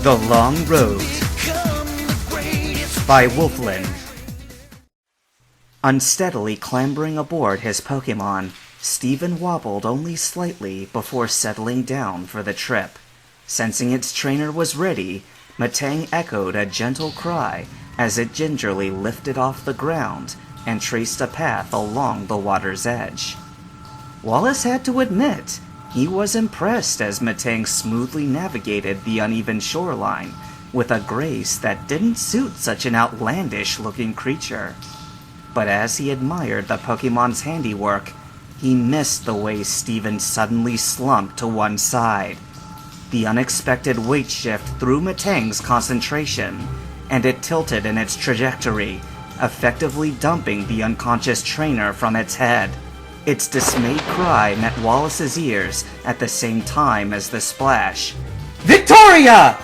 The Long Road by Wolfland. Unsteadily clambering aboard his Pokemon, Steven wobbled only slightly before settling down for the trip. Sensing its trainer was ready, Matang echoed a gentle cry as it gingerly lifted off the ground and traced a path along the water's edge. Wallace had to admit, he was impressed as Matang smoothly navigated the uneven shoreline with a grace that didn't suit such an outlandish-looking creature. But as he admired the Pokemon's handiwork, he missed the way Steven suddenly slumped to one side. The unexpected weight shift threw Matang's concentration, and it tilted in its trajectory, effectively dumping the unconscious trainer from its head. Its dismayed cry met Wallace's ears at the same time as the splash. "Victoria!"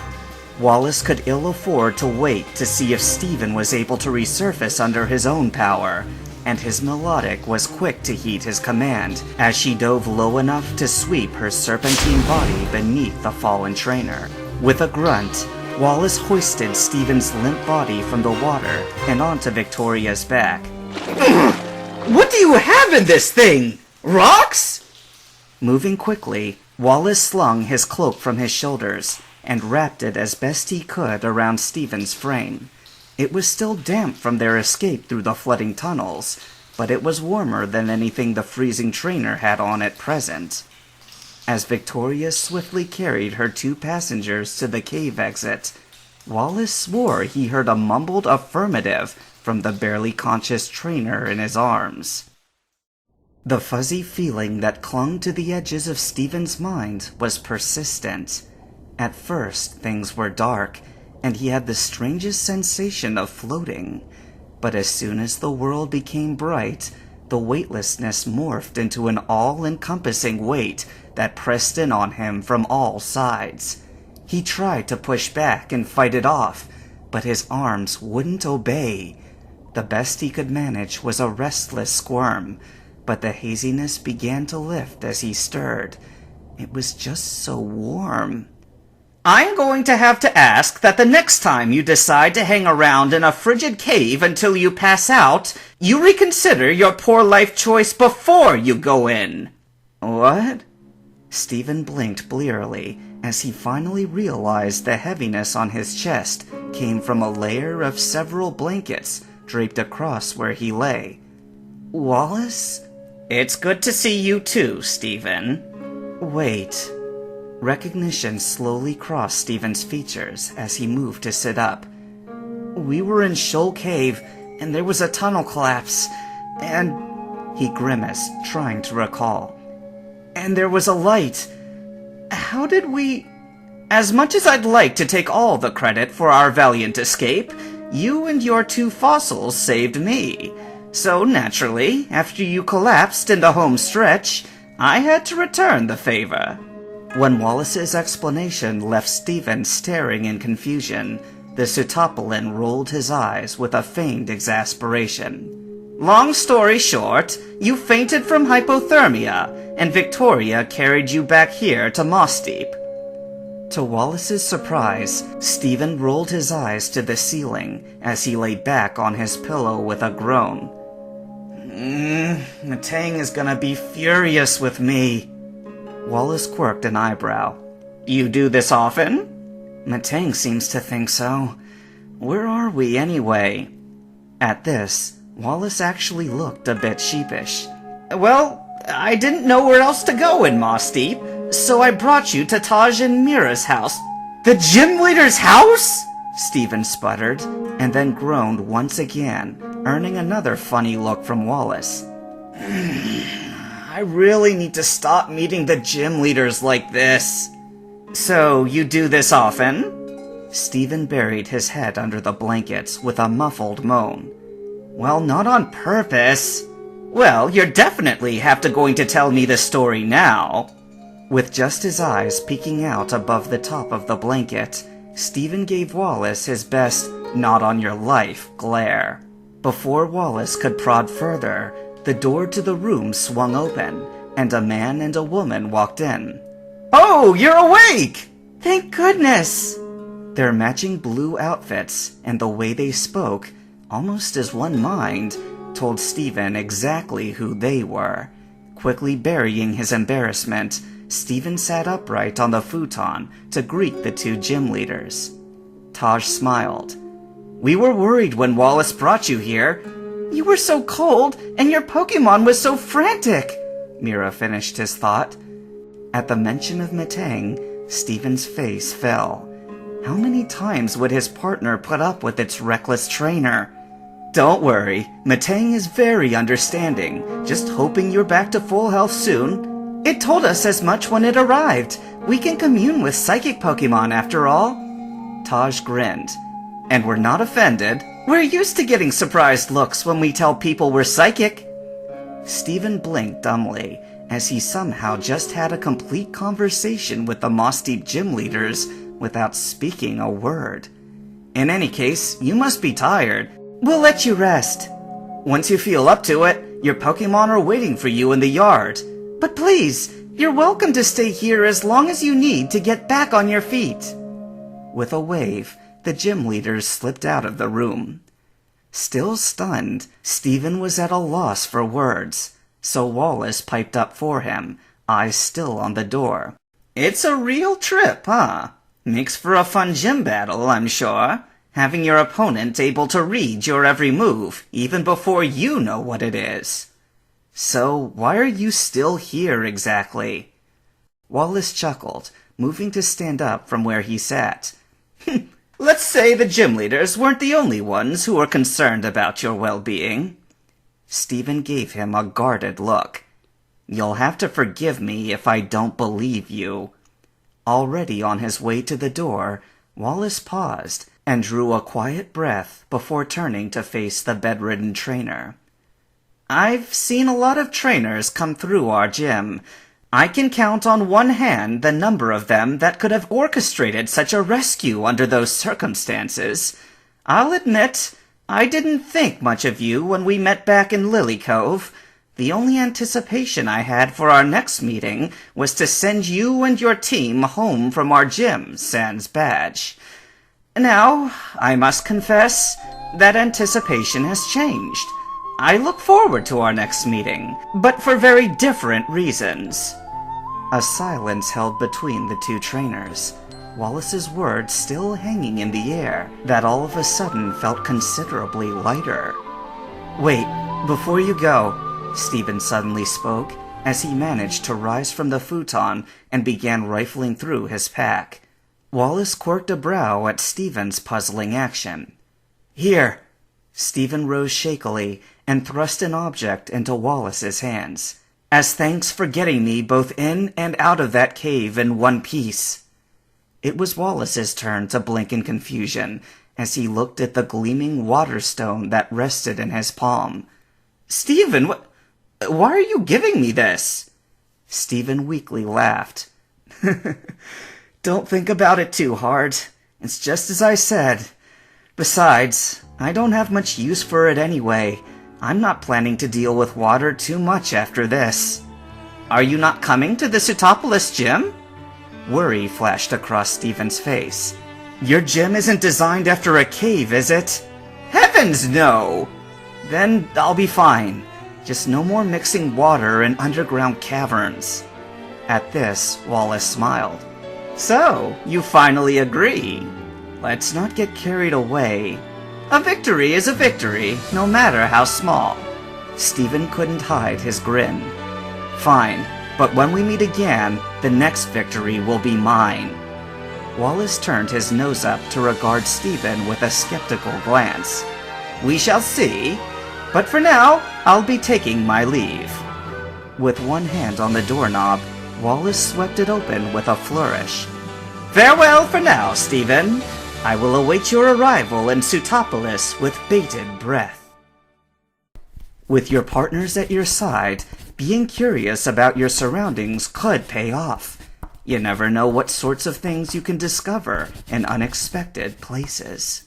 Wallace could ill afford to wait to see if Steven was able to resurface under his own power, and his melodic was quick to heed his command as she dove low enough to sweep her serpentine body beneath the fallen trainer. With a grunt, Wallace hoisted Steven's limp body from the water and onto Victoria's back. "What do you have in this thing? Rocks?" Moving quickly, Wallace slung his cloak from his shoulders and wrapped it as best he could around Steven's frame. It was still damp from their escape through the flooding tunnels, but it was warmer than anything the freezing trainer had on at present. As Victoria swiftly carried her two passengers to the cave exit, Wallace swore he heard a mumbled affirmative from the barely conscious trainer in his arms. The fuzzy feeling that clung to the edges of Steven's mind was persistent. At first, things were dark, and he had the strangest sensation of floating. But as soon as the world became bright, the weightlessness morphed into an all-encompassing weight that pressed in on him from all sides. He tried to push back and fight it off, but his arms wouldn't obey. The best he could manage was a restless squirm, but the haziness began to lift as he stirred. It was just so warm. "I'm going to have to ask that the next time you decide to hang around in a frigid cave until you pass out, you reconsider your poor life choice before you go in." "What?" Steven blinked blearily as he finally realized the heaviness on his chest came from a layer of several blankets draped across where he lay. "Wallace?" "It's good to see you too, Steven." "Wait." Recognition slowly crossed Steven's features as he moved to sit up. "We were in Shoal Cave, and there was a tunnel collapse, and..." He grimaced, trying to recall. "And there was a light. How did we..." "As much as I'd like to take all the credit for our valiant escape, you and your two fossils saved me. So naturally, after you collapsed in the home stretch, I had to return the favor." When Wallace's explanation left Steven staring in confusion, the Sootopolis rolled his eyes with a feigned exasperation. "Long story short, you fainted from hypothermia, and Victoria carried you back here to Moss Deep." To Wallace's surprise, Steven rolled his eyes to the ceiling as he lay back on his pillow with a groan. Matang is gonna be furious with me." Wallace quirked an eyebrow. "You do this often?" "Matang seems to think so. Where are we, anyway?" At this, Wallace actually looked a bit sheepish. "Well, I didn't know where else to go in Moss Deep, so I brought you to Taj and Mira's house." "The gym leader's house?" Steven sputtered, and then groaned once again, earning another funny look from Wallace. "I really need to stop meeting the gym leaders like this." "So you do this often?" Steven buried his head under the blankets with a muffled moan. "Well, not on purpose." "Well, you're definitely going to tell me the story now." With just his eyes peeking out above the top of the blanket, Steven gave Wallace his best not-on-your-life glare. Before Wallace could prod further, the door to the room swung open, and a man and a woman walked in. "Oh, you're awake!" "Thank goodness!" Their matching blue outfits and the way they spoke, almost as one mind, told Stephen exactly who they were. Quickly burying his embarrassment, Stephen sat upright on the futon to greet the two gym leaders. Taj smiled. "We were worried when Wallace brought you here. You were so cold, and your Pokemon was so frantic," Mira finished his thought. At the mention of Metang, Stephen's face fell. How many times would his partner put up with its reckless trainer? "Don't worry, Metang is very understanding, just hoping you're back to full health soon. It told us as much when it arrived. We can commune with psychic Pokemon after all." Taj grinned. "And we're not offended. We're used to getting surprised looks when we tell people we're psychic." Stephen blinked dumbly, as he somehow just had a complete conversation with the Moss-Deep gym leaders without speaking a word. "In any case, you must be tired. We'll let you rest. Once you feel up to it, your Pokemon are waiting for you in the yard. But please, you're welcome to stay here as long as you need to get back on your feet." With a wave, the gym leaders slipped out of the room. Still stunned, Stephen was at a loss for words, so Wallace piped up for him, eyes still on the door. "It's a real trip, huh? Makes for a fun gym battle, I'm sure. Having your opponent able to read your every move, even before you know what it is. So, why are you still here exactly?" Wallace chuckled, moving to stand up from where he sat. "Let's say the gym leaders weren't the only ones who were concerned about your well-being." Stephen gave him a guarded look. "You'll have to forgive me if I don't believe you." Already on his way to the door, Wallace paused and drew a quiet breath before turning to face the bedridden trainer. "I've seen a lot of trainers come through our gym. I can count on one hand the number of them that could have orchestrated such a rescue under those circumstances. I'll admit, I didn't think much of you when we met back in Lily Cove. The only anticipation I had for our next meeting was to send you and your team home from our gym, sans badge. Now, I must confess, that anticipation has changed. I look forward to our next meeting, but for very different reasons." A silence held between the two trainers, Wallace's words still hanging in the air, that all of a sudden felt considerably lighter. "Wait, before you go," Stephen suddenly spoke, as he managed to rise from the futon and began rifling through his pack. Wallace quirked a brow at Stephen's puzzling action. "Here." Stephen rose shakily and thrust an object into Wallace's hands. "As thanks for getting me both in and out of that cave in one piece." It was Wallace's turn to blink in confusion as he looked at the gleaming water stone that rested in his palm. "Stephen, why are you giving me this?" Stephen weakly laughed. "Don't think about it too hard. It's just as I said. Besides, I don't have much use for it anyway. I'm not planning to deal with water too much after this." "Are you not coming to the Sutopolis gym?" Worry flashed across Stephen's face. "Your gym isn't designed after a cave, is it?" "Heavens, no!" "Then I'll be fine. Just no more mixing water in underground caverns." At this, Wallace smiled. "So, you finally agree. Let's not get carried away. A victory is a victory, no matter how small." Stephen couldn't hide his grin. "Fine, but when we meet again, the next victory will be mine." Wallace turned his nose up to regard Stephen with a skeptical glance. "We shall see. But for now, I'll be taking my leave." With one hand on the doorknob, Wallace swept it open with a flourish. "Farewell for now, Stephen. I will await your arrival in Sutopolis with bated breath." With your partners at your side, being curious about your surroundings could pay off. You never know what sorts of things you can discover in unexpected places.